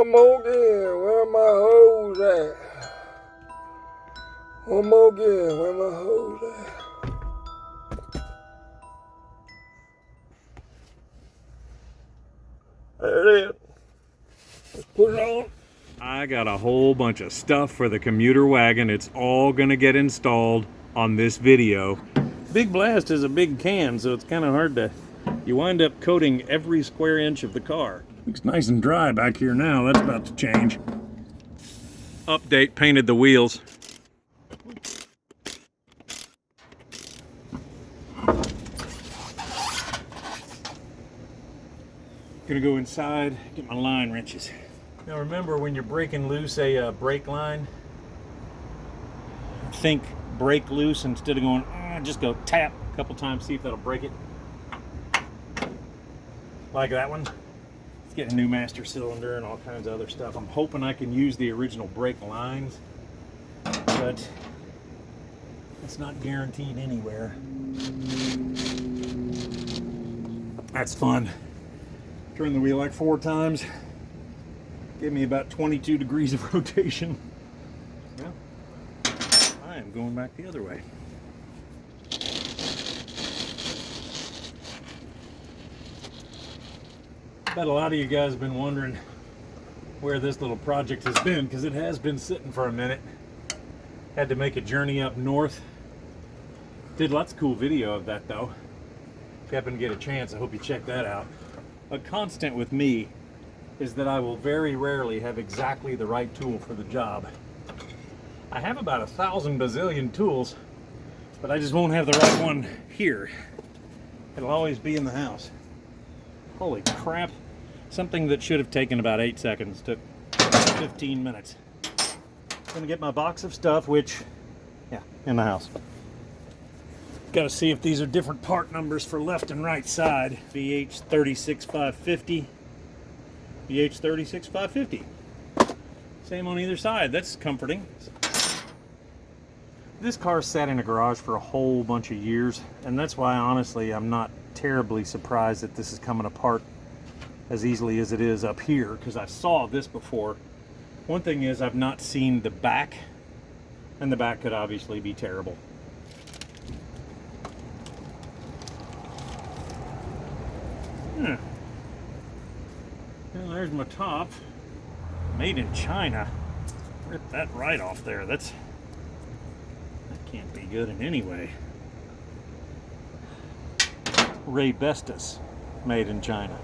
one more again. Where my hose at? One more again. Where my hose at? There it is. Let's put it on. I got a whole bunch of stuff for the commuter wagon. It's all gonna get installed on this video. Big Blast is a big can, so it's kind of hard to, you wind up coating every square inch of the car. Looks nice and dry back here now. That's about to change. Update, painted the wheels. Gonna go inside, get my line wrenches. Now remember, when you're breaking loose a brake line, think break loose instead of going, just go tap a couple times, see if that'll break it. Like that one. It's getting a new master cylinder and all kinds of other stuff. I'm hoping I can use the original brake lines, but it's not guaranteed anywhere. That's fun. Turn the wheel like 4 times. Gave me about 22 degrees of rotation. Well, I am going back the other way. I bet a lot of you guys have been wondering where this little project has been, because it has been sitting for a minute. Had to make a journey up north. Did lots of cool video of that though. If you happen to get a chance, I hope you check that out. A constant with me is that I will very rarely have exactly the right tool for the job. I have about 1,000 bazillion tools, but I just won't have the right one here. It'll always be in the house. Holy crap. Something that should have taken about 8 seconds took 15 minutes. Gonna get my box of stuff, which, yeah, in the house. Gotta see if these are different part numbers for left and right side. VH 36550. VH 36550. Same on either side. That's comforting. This car sat in a garage for a whole bunch of years, and that's why honestly I'm not terribly surprised that this is coming apart as easily as it is up here, because I saw this before. One thing is, I've not seen the back, and the back could obviously be terrible. Well, there's my top. Made in China. Rip that right off there. That can't be good in any way. Bestus, made in China.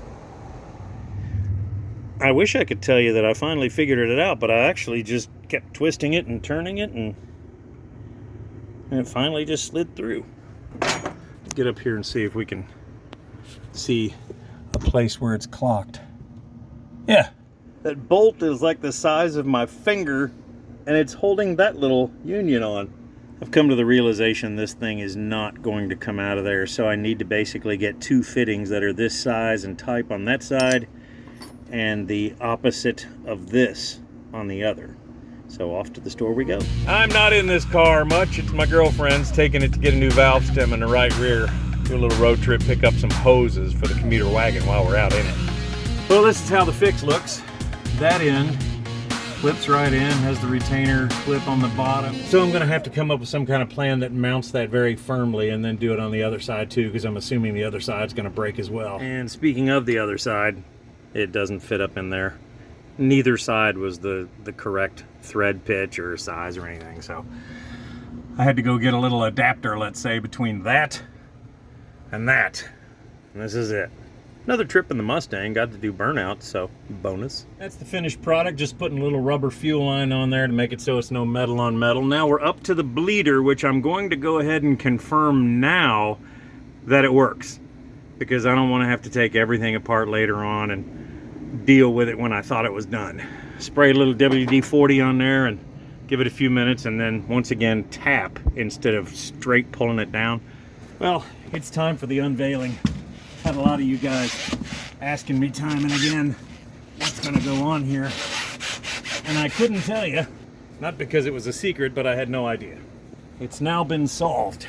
I wish I could tell you that I finally figured it out, but I actually just kept twisting it and turning it, and it finally just slid through. Let's get up here and see if we can see a place where it's clocked. Yeah, that bolt is like the size of my finger, and it's holding that little union on. I've come to the realization this thing is not going to come out of there, so I need to basically get 2 fittings that are this size and type on that side, and the opposite of this on the other. So off to the store we go. I'm not in this car much. It's my girlfriend's taking it to get a new valve stem in the right rear. Do a little road trip, pick up some hoses for the commuter wagon while we're out in it. Well, this is how the fix looks. That end clips right in, has the retainer clip on the bottom. So I'm gonna have to come up with some kind of plan that mounts that very firmly, and then do it on the other side too, because I'm assuming the other side's gonna break as well. And speaking of the other side, it doesn't fit up in there. Neither side was the correct thread pitch or size or anything, so I had to go get a little adapter, let's say, between that and that. And this is it. Another trip in the Mustang, got to do burnout, so bonus. That's the finished product, just putting a little rubber fuel line on there to make it so it's no metal on metal. Now we're up to the bleeder, which I'm going to go ahead and confirm now that it works, because I don't want to have to take everything apart later on and deal with it when I thought it was done. Spray a little WD-40 on there and give it a few minutes, and then once again tap instead of straight pulling it down. Well, it's time for the unveiling. Had a lot of you guys asking me time and again what's going to go on here, and I couldn't tell you, not because it was a secret, but I had no idea. It's now been solved.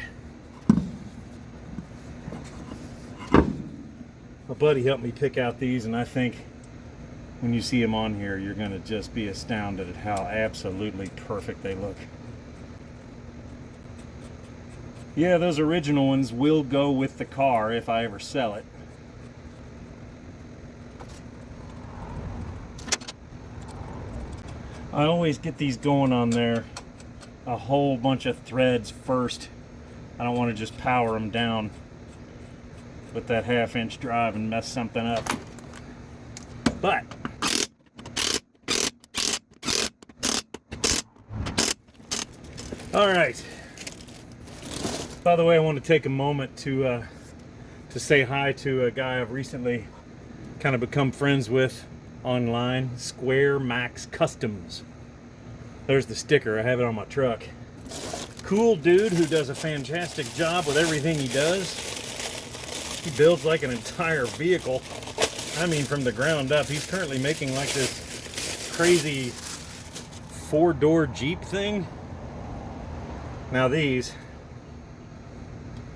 My buddy helped me pick out these, and I think when you see them on here, you're going to just be astounded at how absolutely perfect they look. Yeah, those original ones will go with the car if I ever sell it. I always get these going on there a whole bunch of threads first. I don't want to just power them down with that 1/2-inch drive and mess something up. But all right. By the way, I want to take a moment to say hi to a guy I've recently kind of become friends with online, Square Max Customs. There's the sticker. I have it on my truck. Cool dude who does a fantastic job with everything he does. He builds like an entire vehicle. I mean, from the ground up. He's currently making like this crazy 4-door Jeep thing. Now these,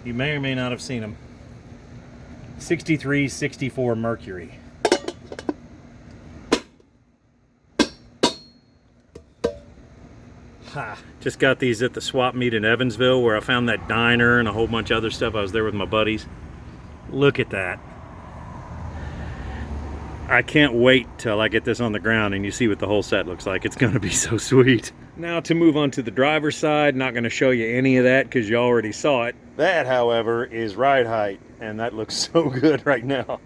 you may or may not have seen them. 63, 64 Mercury. Ha! Just got these at the swap meet in Evansville where I found that diner and a whole bunch of other stuff. I was there with my buddies. Look at that. I can't wait till I get this on the ground and you see what the whole set looks like. It's gonna be so sweet. Now to move on to the driver's side, not gonna show you any of that because you already saw it. That, however, is ride height, and that looks so good right now.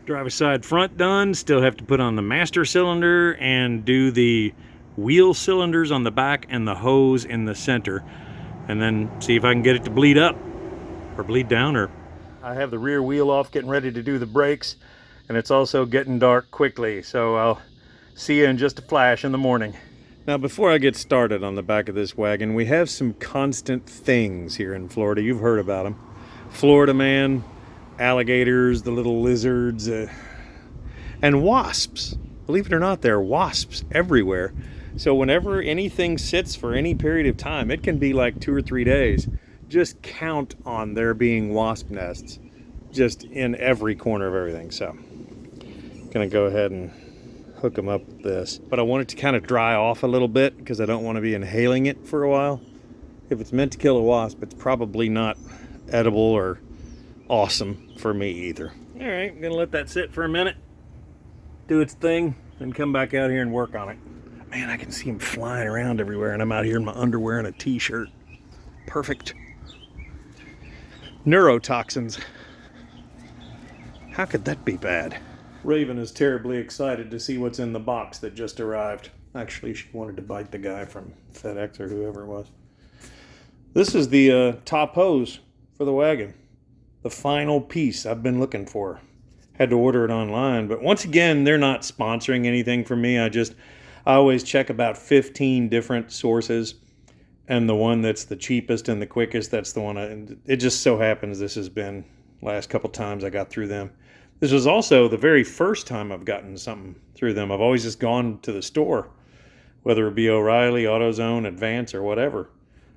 Driver's side front done. Still have to put on the master cylinder and do the wheel cylinders on the back and the hose in the center, and then see if I can get it to bleed up or bleed down. Or I have the rear wheel off, getting ready to do the brakes, and it's also getting dark quickly, so I'll see you in just a flash in the morning. Now, before I get started on the back of this wagon, we have some constant things here in Florida. You've heard about them. Florida man, alligators, the little lizards, and wasps. Believe it or not, there are wasps everywhere. So whenever anything sits for any period of time, it can be like 2 or 3 days, just count on there being wasp nests just in every corner of everything. So gonna go ahead and hook them up with this, but I want it to kind of dry off a little bit because I don't want to be inhaling it for a while. If it's meant to kill a wasp, it's probably not edible or awesome for me either. All right, I'm gonna let that sit for a minute, do its thing, then come back out here and work on it. Man, I can see them flying around everywhere, and I'm out here in my underwear and a t-shirt. Perfect. Neurotoxins. How could that be bad? Raven is terribly excited to see what's in the box that just arrived. Actually, she wanted to bite the guy from FedEx or whoever it was. This is the top hose for the wagon. The final piece I've been looking for. Had to order it online, but once again, they're not sponsoring anything for me. I always check about 15 different sources, and the one that's the cheapest and the quickest, that's the one. It just so happens this has been last couple times I got through them. This was also the very first time I've gotten something through them. I've always just gone to the store, whether it be O'Reilly, AutoZone, Advance, or whatever.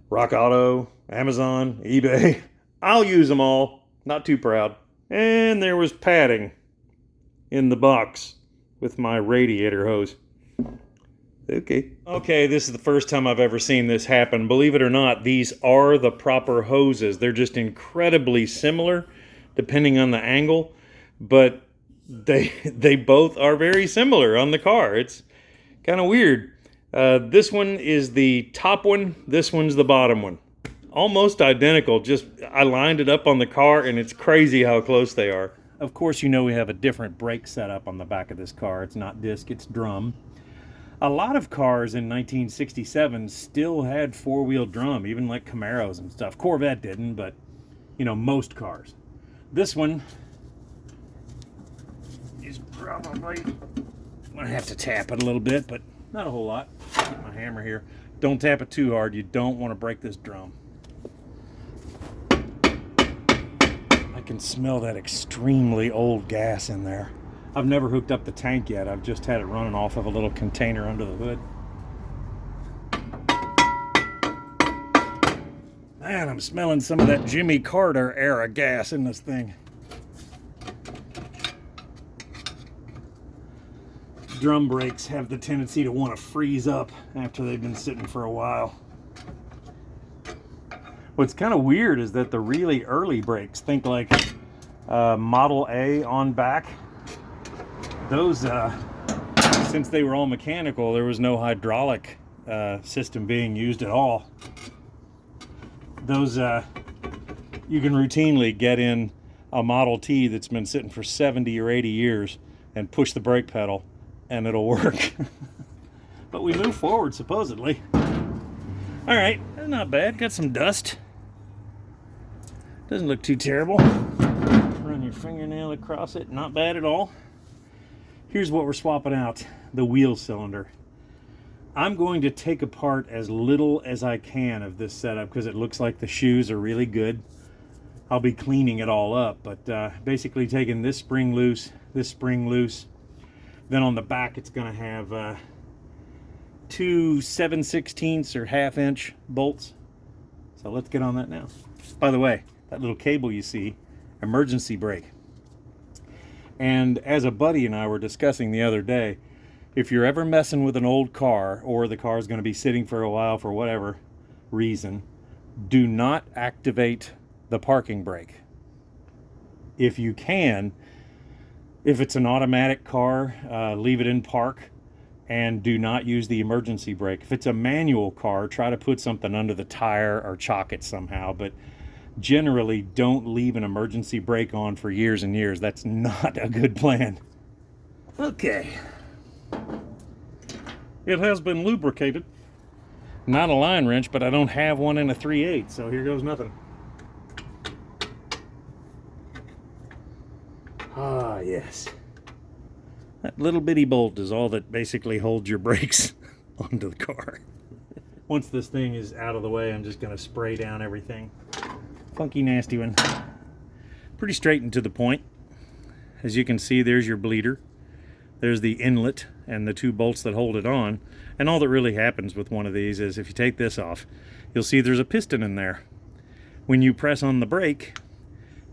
Rock Auto, Amazon, eBay. I'll use them all. Not too proud. And there was padding in the box with my radiator hose. Okay, this is the first time I've ever seen this happen. Believe it or not, these are the proper hoses. They're just incredibly similar depending on the angle, but they both are very similar on the car. It's kind of weird. This one is the top one, this one's the bottom one. Almost identical, just I lined it up on the car, and it's crazy how close they are. Of course, you know we have a different brake setup on the back of this car. It's not disc, it's drum. A lot of cars in 1967 still had 4-wheel drum, even like Camaros and stuff. Corvette didn't, but you know, most cars. This one is probably, I'm gonna have to tap it a little bit, but not a whole lot. Get my hammer here. Don't tap it too hard. You don't want to break this drum. I can smell that extremely old gas in there. I've never hooked up the tank yet. I've just had it running off of a little container under the hood. Man, I'm smelling some of that Jimmy Carter era gas in this thing. drum brakes have the tendency to want to freeze up after they've been sitting for a while. What's kind of weird is that the really early brakes, think like Model A on back, those, since they were all mechanical, there was no hydraulic system being used at all. Those, you can routinely get in a Model T that's been sitting for 70 or 80 years and push the brake pedal and it'll work. But we move forward, supposedly. All right, not bad. Got some dust. Doesn't look too terrible. Run your fingernail across it. Not bad at all. Here's what we're swapping out. The wheel cylinder. I'm going to take apart as little as I can of this setup because it looks like the shoes are really good. I'll be cleaning it all up, but basically taking this spring loose, this spring loose. Then on the back it's going to have two 7/16 or 1/2 inch bolts. So let's get on that now. By the way, that little cable you see, emergency brake. And as a buddy and I were discussing the other day, if you're ever messing with an old car or the car is going to be sitting for a while for whatever reason, do not activate the parking brake. If you can, if it's an automatic car, leave it in park and do not use the emergency brake. If it's a manual car, try to put something under the tire or chock it somehow, but generally don't leave an emergency brake on for years and years. That's not a good plan. Okay. It has been lubricated. Not a line wrench, but I don't have one in a 3/8, so here goes nothing. Ah, yes. That little bitty bolt is all that basically holds your brakes onto the car. Once this thing is out of the way, I'm just going to spray down everything. Funky, nasty one. Pretty straight and to the point. As you can see, there's your bleeder. There's the inlet and the two bolts that hold it on. And all that really happens with one of these is if you take this off, you'll see there's a piston in there. When you press on the brake,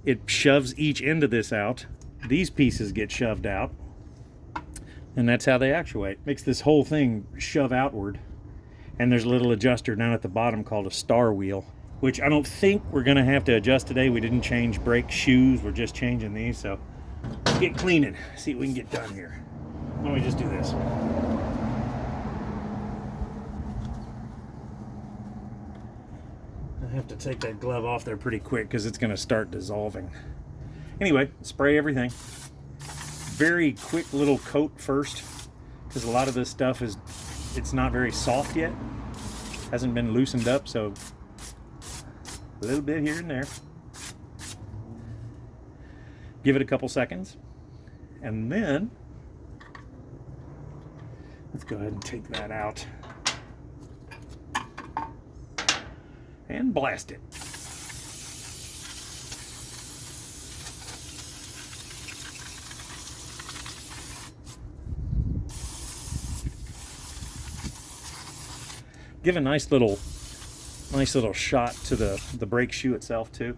it shoves each end of this out. These pieces get shoved out. And that's how they actuate. Makes this whole thing shove outward. And there's a little adjuster down at the bottom called a star wheel, which I don't think we're going to have to adjust today. We didn't change brake shoes. We're just changing these. So let's get cleaning. See what we can get done here. Why don't we just do this? I have to take that glove off there pretty quick because it's going to start dissolving. Anyway, spray everything. Very quick little coat first because a lot of this stuff it's not very soft yet. Hasn't been loosened up, so a little bit here and there. Give it a couple seconds. And then let's go ahead and take that out. And blast it. Give a nice little shot to the brake shoe itself too.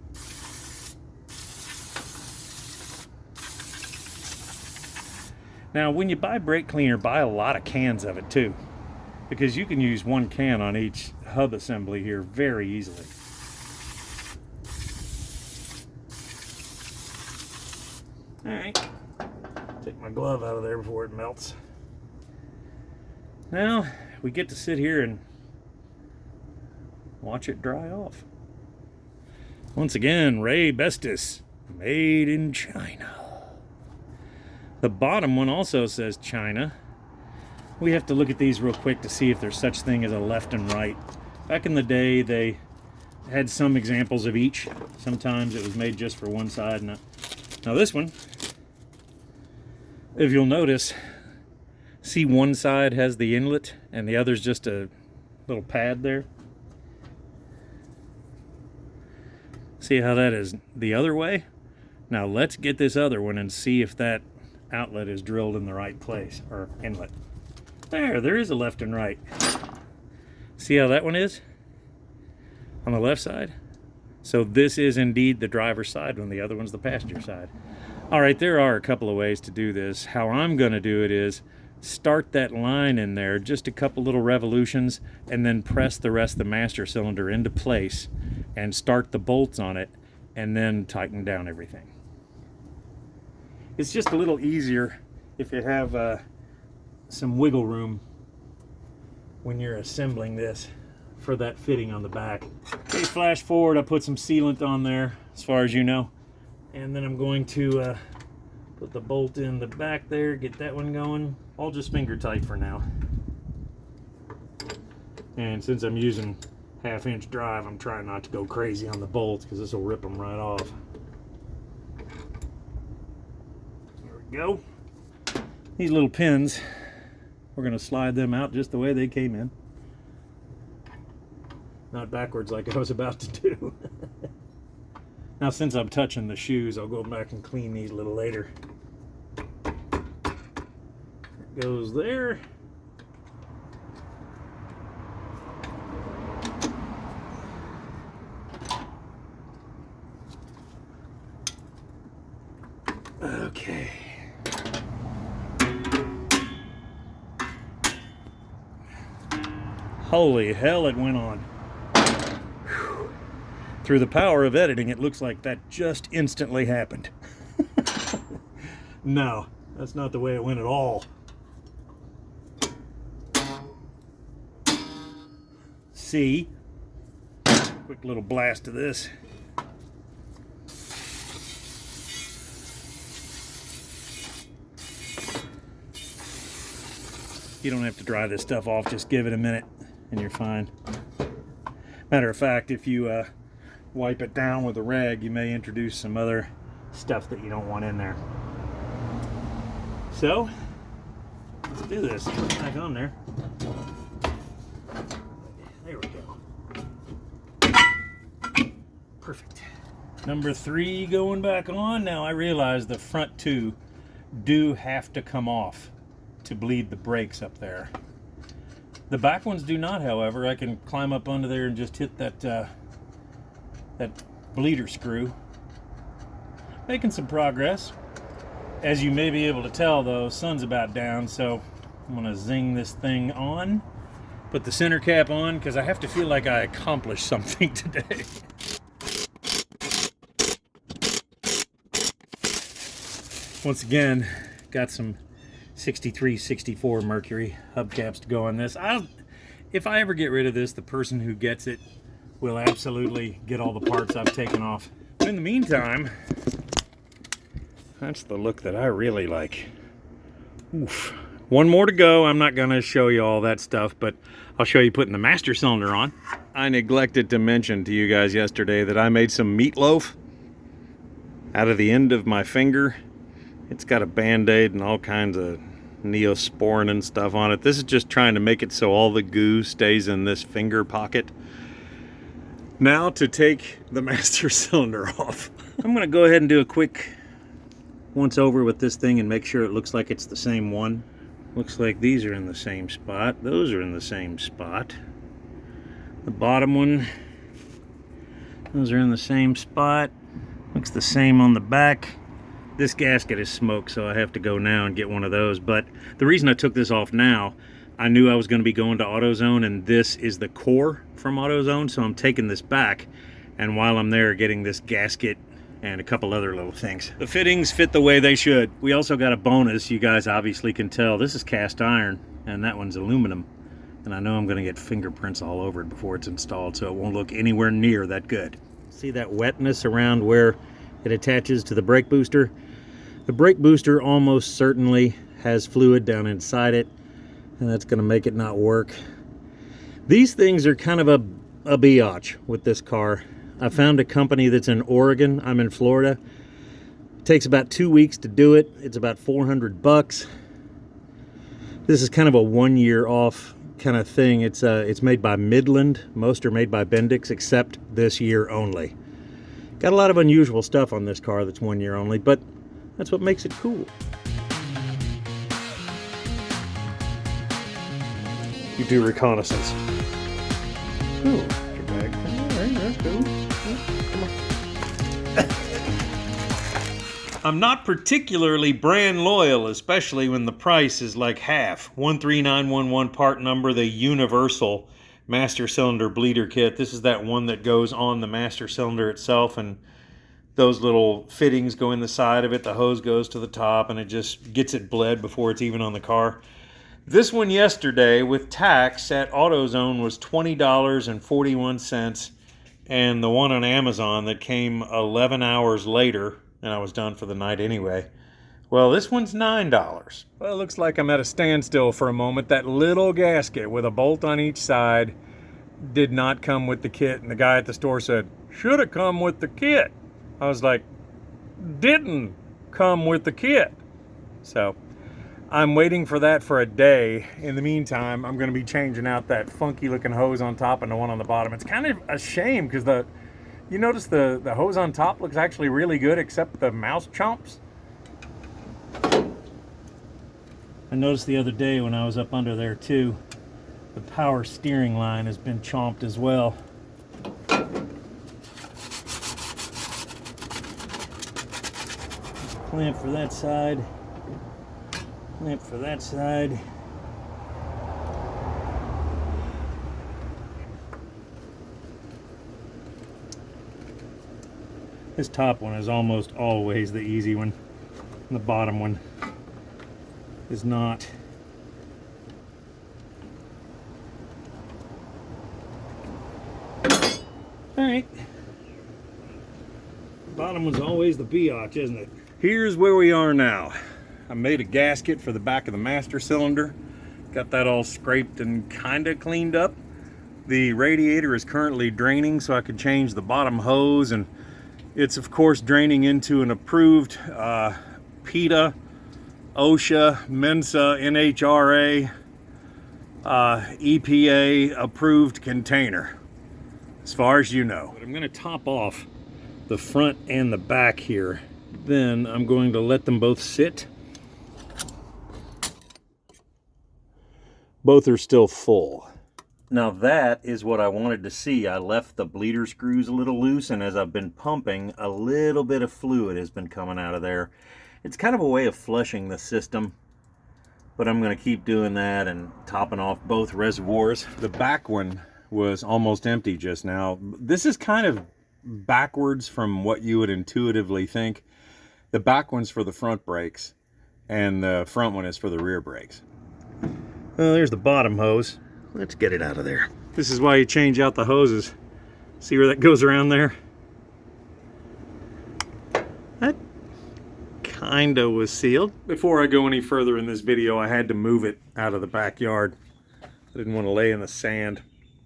Now, when you buy brake cleaner, buy a lot of cans of it too, because you can use one can on each hub assembly here very easily. All right, take my glove out of there before it melts. Now we get to sit here and watch it dry off. Once again, Ray Bestis, made in China. The bottom one also says China. We have to look at these real quick to see if there's such thing as a left and right. Back in the day, they had some examples of each. Sometimes it was made just for one side. Now this one, if you'll notice, see one side has the inlet and the other's just a little pad there. See how that is the other way? Now let's get this other one and see if that outlet is drilled in the right place, or inlet. There is a left and right. See how that one is? On the left side? So this is indeed the driver's side when the other one's the passenger side. All right, there are a couple of ways to do this. How I'm going to do it is start that line in there, just a couple little revolutions, and then press the rest of the master cylinder into place and start the bolts on it, and then tighten down everything. It's just a little easier if you have some wiggle room when you're assembling this for that fitting on the back. Okay, flash forward, I put some sealant on there, as far as you know, and then I'm going to put the bolt in the back there, get that one going. All just finger tight for now. And since I'm using 1/2-inch drive, I'm trying not to go crazy on the bolts because this will rip them right off. There we go. These little pins, we're going to slide them out just the way they came in. Not backwards like I was about to do. Now, since I'm touching the shoes, I'll go back and clean these a little later. It goes there. Okay. Holy hell, it went on. Whew. Through the power of editing, it looks like that just instantly happened. No, that's not the way it went at all. See? Quick little blast of this. You don't have to dry this stuff off, just give it a minute and you're fine. Matter of fact, if you wipe it down with a rag, you may introduce some other stuff that you don't want in there. So, let's do this. Put it back on there. There we go. Perfect. Number 3 going back on. Now I realize the front 2 do have to come off to bleed the brakes up there. The back ones do not, however. I can climb up under there and just hit that that bleeder screw. Making some progress. As you may be able to tell, though, sun's about down, so I'm gonna zing this thing on. Put the center cap on, because I have to feel like I accomplished something today. Once again, got some 63, 64 Mercury hubcaps to go on this. If I ever get rid of this, the person who gets it will absolutely get all the parts I've taken off. But in the meantime, that's the look that I really like. Oof. One more to go. I'm not going to show you all that stuff, but I'll show you putting the master cylinder on. I neglected to mention to you guys yesterday that I made some meatloaf out of the end of my finger. It's got a band-aid and all kinds of neosporin and stuff on it. This is just trying to make it so all the goo stays in this finger pocket. Now to take the master cylinder off. I'm going to go ahead and do a quick once over with this thing and make sure it looks like it's the same one. Looks like these are in the same spot. Those are in the same spot. The bottom one, those are in the same spot. Looks the same on the back. This gasket is smoked, so I have to go now and get one of those. But the reason I took this off now, I knew I was going to be going to AutoZone, and this is the core from AutoZone, so I'm taking this back. And while I'm there, getting this gasket and a couple other little things. The fittings fit the way they should. We also got a bonus. You guys obviously can tell. This is cast iron, and that one's aluminum. And I know I'm going to get fingerprints all over it before it's installed, so it won't look anywhere near that good. See that wetness around where it attaches to the brake booster? The brake booster almost certainly has fluid down inside it, and that's going to make it not work. These things are kind of a biatch with this car. I found a company that's in Oregon. I'm in Florida. It takes about 2 weeks to do it. It's about $400. This is kind of a 1 year off kind of thing. It's made by Midland. Most are made by Bendix, except this year only. Got a lot of unusual stuff on this car that's 1 year only, but that's what makes it cool. You do reconnaissance. Ooh, your bag. All right, that's cool. Come on. I'm not particularly brand loyal, especially when the price is like half. 13911 part number, the universal master cylinder bleeder kit. This is that one that goes on the master cylinder itself, and those little fittings go in the side of it. The hose goes to the top, and it just gets it bled before it's even on the car. This one yesterday with tax at AutoZone was $20.41, and the one on Amazon that came 11 hours later, and I was done for the night anyway, well, this one's $9. Well, it looks like I'm at a standstill for a moment. That little gasket with a bolt on each side did not come with the kit, and the guy at the store said, should have come with the kit. I was like, didn't come with the kit. So I'm waiting for that for a day. In the meantime, I'm going to be changing out that funky looking hose on top and the one on the bottom. It's kind of a shame because you notice the hose on top looks actually really good, except the mouse chomps. I noticed the other day when I was up under there too, the power steering line has been chomped as well. Clamp for that side. Clamp for that side. This top one is almost always the easy one, and the bottom one is not. Alright. Bottom one's always the biatch, isn't it? Here's where we are now. I made a gasket for the back of the master cylinder. Got that all scraped and kind of cleaned up. The radiator is currently draining, so I could change the bottom hose, and it's of course draining into an approved PETA, OSHA, Mensa, NHRA, EPA approved container, as far as you know. But I'm going to top off the front and the back here. Then I'm going to let them both sit. Both are still full. Now that is what I wanted to see. I left the bleeder screws a little loose, and as I've been pumping, a little bit of fluid has been coming out of there. It's kind of a way of flushing the system, but I'm going to keep doing that and topping off both reservoirs. The back one was almost empty just now. This is kind of backwards from what you would intuitively think. The back one's for the front brakes, and the front one is for the rear brakes. Well, there's the bottom hose. Let's get it out of there. This is why you change out the hoses. See where that goes around there? That kinda was sealed. Before I go any further in this video, I had to move it out of the backyard. I didn't want to lay in the sand.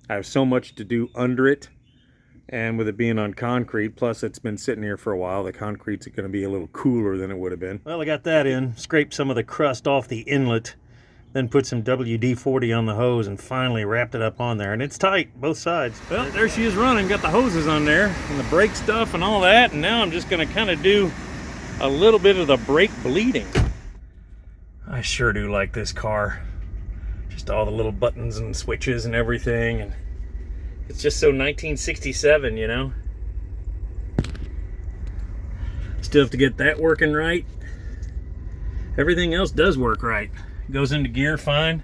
I have so much to do under it, and with it being on concrete, plus it's been sitting here for a while, the concrete's going to be a little cooler than it would have been. Well, I got that in, scraped some of the crust off the inlet, then put some WD-40 on the hose, and finally wrapped it up on there, and it's tight, both sides. Well, there she is running, got the hoses on there, and the brake stuff and all that, and now I'm just going to kind of do a little bit of the brake bleeding. I sure do like this car. Just all the little buttons and switches and everything, and it's just so 1967, you know. Still have to get that working right. Everything else does work right. Goes into gear fine.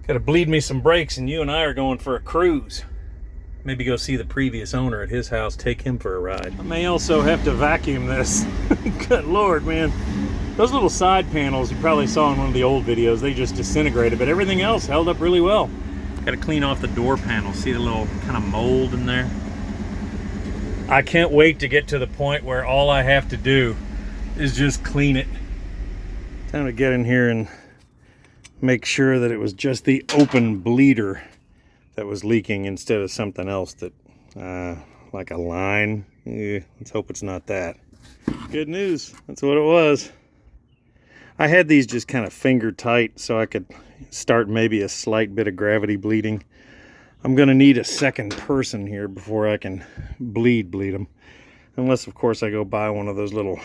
Got to bleed me some brakes, and you and I are going for a cruise. Maybe go see the previous owner at his house, take him for a ride. I may also have to vacuum this. Good Lord, man. Those little side panels you probably saw in one of the old videos, they just disintegrated, but everything else held up really well. Got to clean off the door panel. See the little kind of mold in there? I can't wait to get to the point where all I have to do is just clean it. Time to get in here and make sure that it was just the open bleeder that was leaking instead of something else that, like a line. Let's hope it's not that. Good news, that's what it was. I had these just kind of finger tight so I could start maybe a slight bit of gravity bleeding. I'm gonna need a second person here before I can bleed them. Unless, of course, I go buy one of those little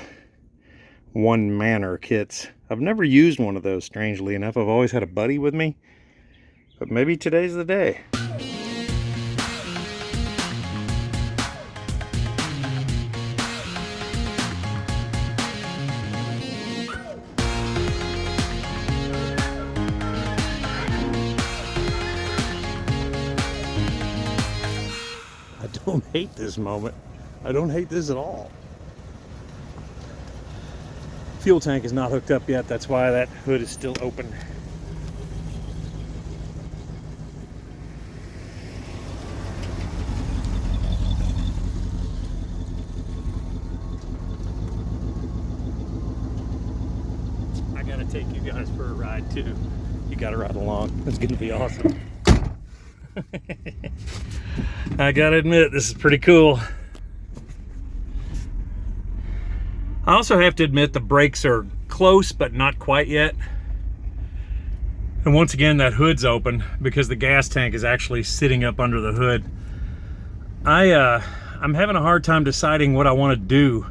one-manner kits. I've never used one of those, strangely enough. I've always had a buddy with me. But maybe today's the day. don't hate this moment. I don't hate this at all. Fuel tank is not hooked up yet. That's why that hood is still open. I gotta take you guys for a ride too. You gotta ride along. It's gonna be awesome. I gotta admit, this is pretty cool. I also have to admit the brakes are close, but not quite yet. And once again, that hood's open because the gas tank is actually sitting up under the hood. I'm having a hard time deciding what I want to do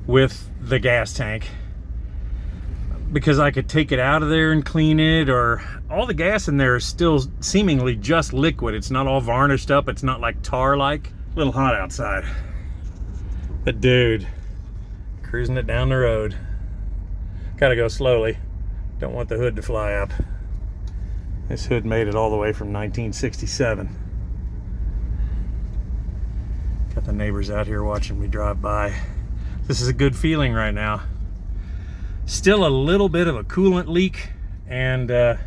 with the gas tank, because I could take it out of there and clean it, or all the gas in there is still seemingly just liquid. It's not all varnished up. It's not like tar-like. A little hot outside. But dude, cruising it down the road. Gotta go slowly. Don't want the hood to fly up. This hood made it all the way from 1967. Got the neighbors out here watching me drive by. This is a good feeling right now. Still a little bit of a coolant leak, and the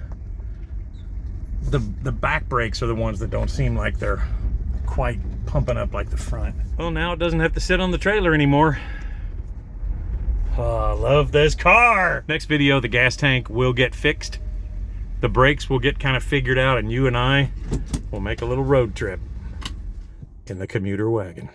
back brakes are the ones that don't seem like they're quite pumping up like the front. Well, now it doesn't have to sit on the trailer anymore. Oh, I love this car. Next video, the gas tank will get fixed. The brakes will get kind of figured out, and you and I will make a little road trip in the commuter wagon.